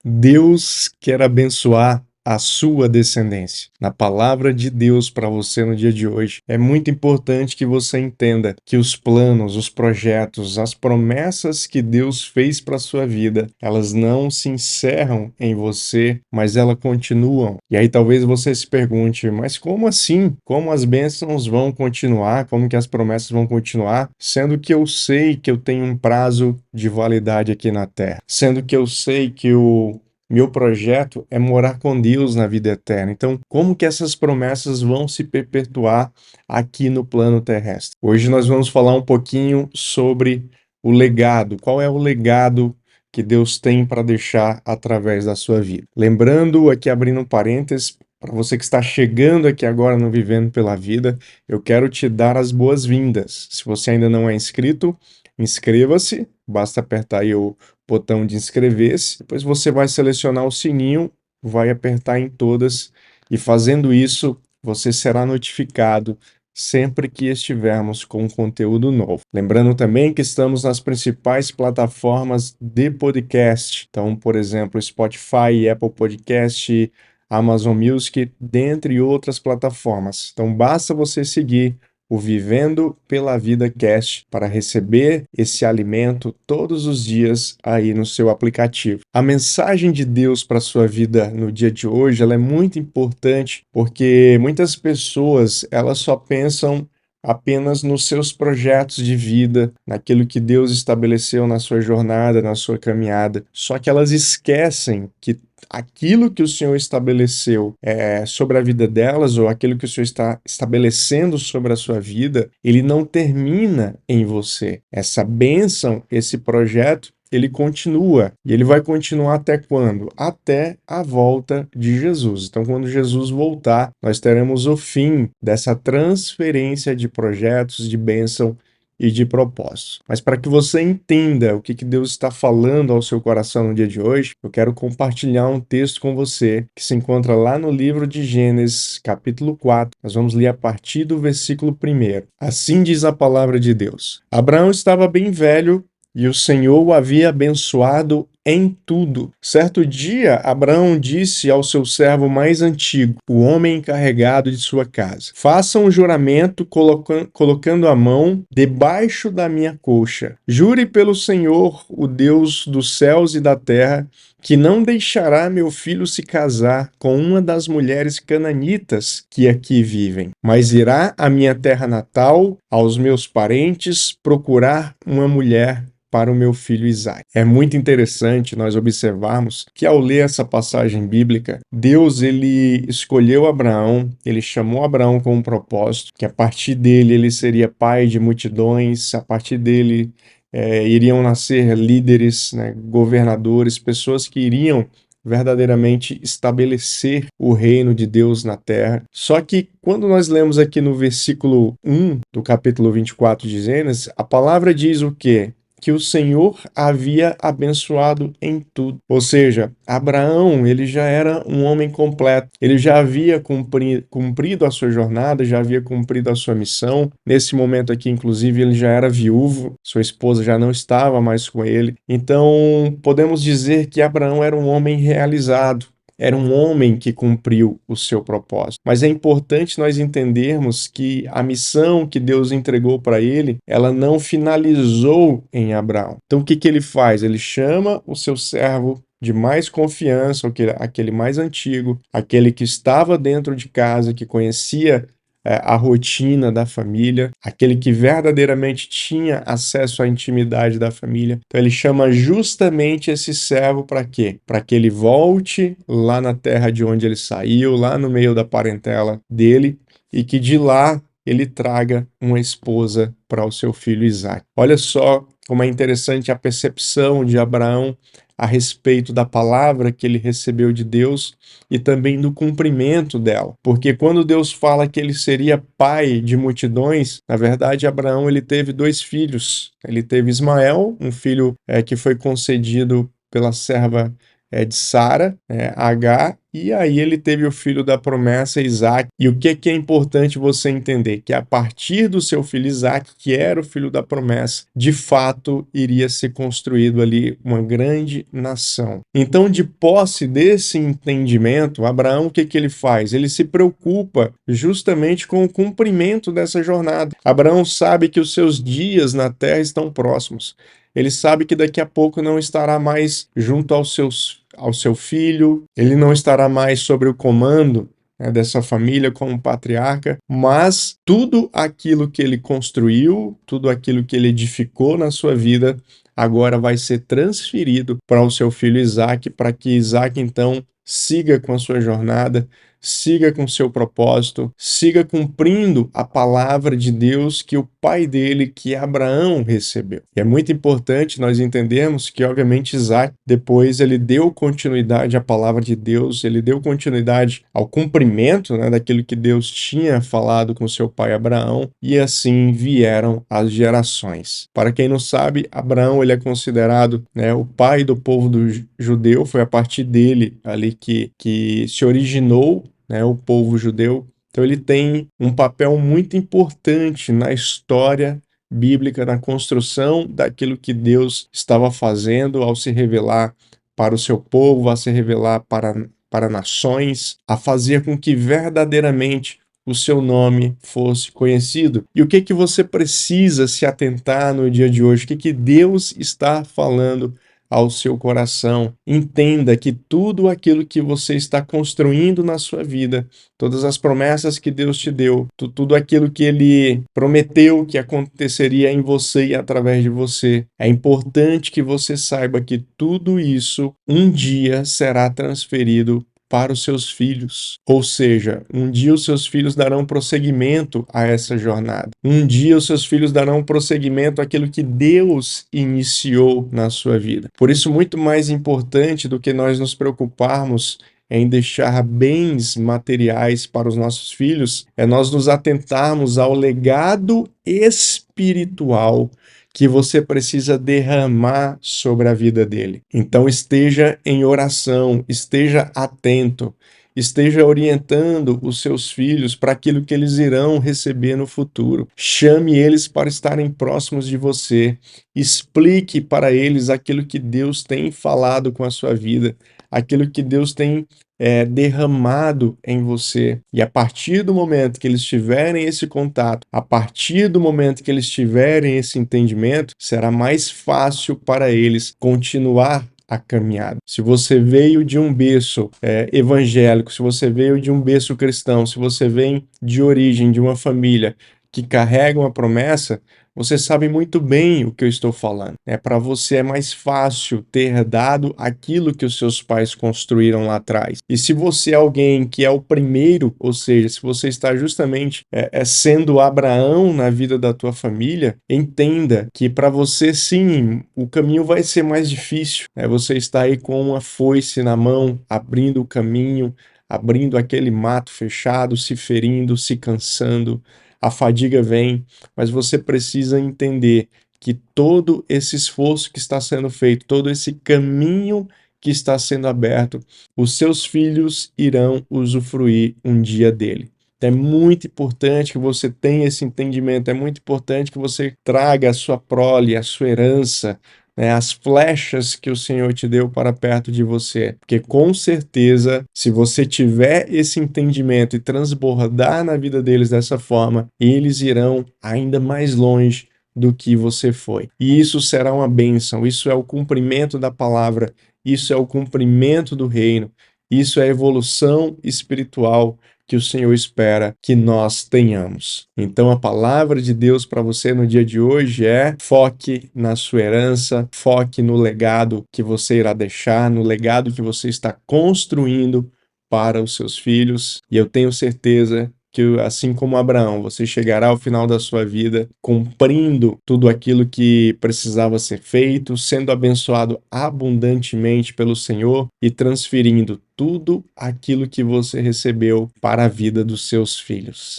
Deus quer abençoar a sua descendência. Na palavra de Deus para você no dia de hoje, é muito importante que você entenda que os planos, os projetos, as promessas que Deus fez para a sua vida, elas não se encerram em você, mas elas continuam. E aí talvez você se pergunte, mas como assim? Como as bênçãos vão continuar? Como que as promessas vão continuar? Sendo que eu sei que eu tenho um prazo de validade aqui na Terra. Sendo que eu sei que o meu projeto é morar com Deus na vida eterna. Então, como que essas promessas vão se perpetuar aqui no plano terrestre? Hoje nós vamos falar um pouquinho sobre o legado. Qual é o legado que Deus tem para deixar através da sua vida? Lembrando, aqui abrindo um parênteses, para você que está chegando aqui agora no Vivendo pela Vida, eu quero te dar as boas-vindas. Se você ainda não é inscrito, inscreva-se, basta apertar aí o botão de inscrever-se, depois você vai selecionar o sininho, vai apertar em todas e fazendo isso você será notificado sempre que estivermos com conteúdo novo. Lembrando também que estamos nas principais plataformas de podcast, então, por exemplo, Spotify, Apple Podcast, Amazon Music, dentre outras plataformas. Então, basta você seguir o Vivendo pela Vida Cast para receber esse alimento todos os dias aí no seu aplicativo. A mensagem de Deus para a sua vida no dia de hoje, ela é muito importante porque muitas pessoas, elas só pensam apenas nos seus projetos de vida, naquilo que Deus estabeleceu na sua jornada, na sua caminhada. Só que elas esquecem que aquilo que o Senhor estabeleceu sobre a vida delas, ou aquilo que o Senhor está estabelecendo sobre a sua vida, ele não termina em você. Essa bênção, esse projeto, ele continua. E ele vai continuar até quando? Até a volta de Jesus. Então, quando Jesus voltar, nós teremos o fim dessa transferência de projetos, de bênção e de propósitos. Mas para que você entenda o que Deus está falando ao seu coração no dia de hoje, eu quero compartilhar um texto com você que se encontra lá no livro de Gênesis, capítulo 4. Nós vamos ler a partir do versículo 1. Assim diz a palavra de Deus. Abraão estava bem velho e o Senhor o havia abençoado em tudo. Certo dia, Abraão disse ao seu servo mais antigo, o homem encarregado de sua casa: faça um juramento colocando a mão debaixo da minha coxa. Jure pelo Senhor, o Deus dos céus e da terra, que não deixará meu filho se casar com uma das mulheres cananitas que aqui vivem, mas irá à minha terra natal, aos meus parentes, procurar uma mulher para o meu filho Isaac. É muito interessante nós observarmos que ao ler essa passagem bíblica, Deus ele escolheu Abraão, ele chamou Abraão com um propósito, que a partir dele ele seria pai de multidões, a partir dele iriam nascer líderes, né, governadores, pessoas que iriam verdadeiramente estabelecer o reino de Deus na terra. Só que quando nós lemos aqui no versículo 1 do capítulo 24 de Gênesis, a palavra diz o quê? Que o Senhor havia abençoado em tudo. Ou seja, Abraão, ele já era um homem completo. Ele já havia cumprido a sua jornada, já havia cumprido a sua missão. Nesse momento aqui, inclusive, ele já era viúvo, sua esposa já não estava mais com ele. Então, podemos dizer que Abraão era um homem realizado. Era um homem que cumpriu o seu propósito. Mas é importante nós entendermos que a missão que Deus entregou para ele, ela não finalizou em Abraão. Então o que ele faz? Ele chama o seu servo de mais confiança, aquele mais antigo, aquele que estava dentro de casa, que conhecia a rotina da família, aquele que verdadeiramente tinha acesso à intimidade da família. Então ele chama justamente esse servo para quê? Para que ele volte lá na terra de onde ele saiu, lá no meio da parentela dele, e que de lá ele traga uma esposa para o seu filho Isaac. Olha só como é interessante a percepção de Abraão a respeito da palavra que ele recebeu de Deus e também do cumprimento dela. Porque quando Deus fala que ele seria pai de multidões, na verdade Abraão ele teve 2 filhos. Ele teve Ismael, um filho que foi concedido pela serva de Sara, Agar, e aí ele teve o filho da promessa, Isaac. E o que é importante você entender? Que a partir do seu filho Isaac, que era o filho da promessa, de fato iria ser construído ali uma grande nação. Então, de posse desse entendimento, Abraão, o que ele faz? Ele se preocupa justamente com o cumprimento dessa jornada. Abraão sabe que os seus dias na terra estão próximos. Ele sabe que daqui a pouco não estará mais junto ao seu filho, ele não estará mais sobre o comando, né, dessa família como patriarca, mas tudo aquilo que ele construiu, tudo aquilo que ele edificou na sua vida, agora vai ser transferido para o seu filho Isaac, para que Isaac então siga com a sua jornada, siga com seu propósito, siga cumprindo a palavra de Deus que o pai dele, que Abraão, recebeu. E é muito importante nós entendermos que, obviamente, Isaac, depois ele deu continuidade à palavra de Deus, ele deu continuidade ao cumprimento, né, daquilo que Deus tinha falado com seu pai Abraão, e assim vieram as gerações. Para quem não sabe, Abraão ele é considerado, né, o pai do povo judeu, foi a partir dele ali que se originou, né, o povo judeu. Então ele tem um papel muito importante na história bíblica, na construção daquilo que Deus estava fazendo ao se revelar para o seu povo, a se revelar para nações, a fazer com que verdadeiramente o seu nome fosse conhecido. E o que você precisa se atentar no dia de hoje? O que Deus está falando ao seu coração? Entenda que tudo aquilo que você está construindo na sua vida, todas as promessas que Deus te deu, tudo aquilo que Ele prometeu que aconteceria em você e através de você, é importante que você saiba que tudo isso um dia será transferido para os seus filhos. Ou seja, um dia os seus filhos darão prosseguimento a essa jornada. Um dia os seus filhos darão prosseguimento àquilo que Deus iniciou na sua vida. Por isso, muito mais importante do que nós nos preocuparmos em deixar bens materiais para os nossos filhos, é nós nos atentarmos ao legado espiritual que você precisa derramar sobre a vida dele. Então esteja em oração, esteja atento, esteja orientando os seus filhos para aquilo que eles irão receber no futuro. Chame eles para estarem próximos de você. Explique para eles aquilo que Deus tem falado com a sua vida, aquilo que Deus tem derramado em você. E a partir do momento que eles tiverem esse contato, a partir do momento que eles tiverem esse entendimento, será mais fácil para eles continuar a caminhada. Se você veio de um berço evangélico, se você veio de um berço cristão, se você vem de origem de uma família que carrega uma promessa, você sabe muito bem o que eu estou falando. Para você é mais fácil ter dado aquilo que os seus pais construíram lá atrás. E se você é alguém que é o primeiro, ou seja, se você está justamente sendo Abraão na vida da tua família, entenda que para você sim, o caminho vai ser mais difícil. Você está aí com uma foice na mão, abrindo o caminho, abrindo aquele mato fechado, se ferindo, se cansando. A fadiga vem, mas você precisa entender que todo esse esforço que está sendo feito, todo esse caminho que está sendo aberto, os seus filhos irão usufruir um dia dele. Então, é muito importante que você tenha esse entendimento, é muito importante que você traga a sua prole, a sua herança, as flechas que o Senhor te deu para perto de você. Porque com certeza, se você tiver esse entendimento e transbordar na vida deles dessa forma, eles irão ainda mais longe do que você foi. E isso será uma bênção, isso é o cumprimento da palavra, isso é o cumprimento do reino, isso é a evolução espiritual que o Senhor espera que nós tenhamos. Então a palavra de Deus para você no dia de hoje é: foque na sua herança, foque no legado que você irá deixar, no legado que você está construindo para os seus filhos. E eu tenho certeza que, assim como Abraão, você chegará ao final da sua vida cumprindo tudo aquilo que precisava ser feito, sendo abençoado abundantemente pelo Senhor e transferindo tudo aquilo que você recebeu para a vida dos seus filhos.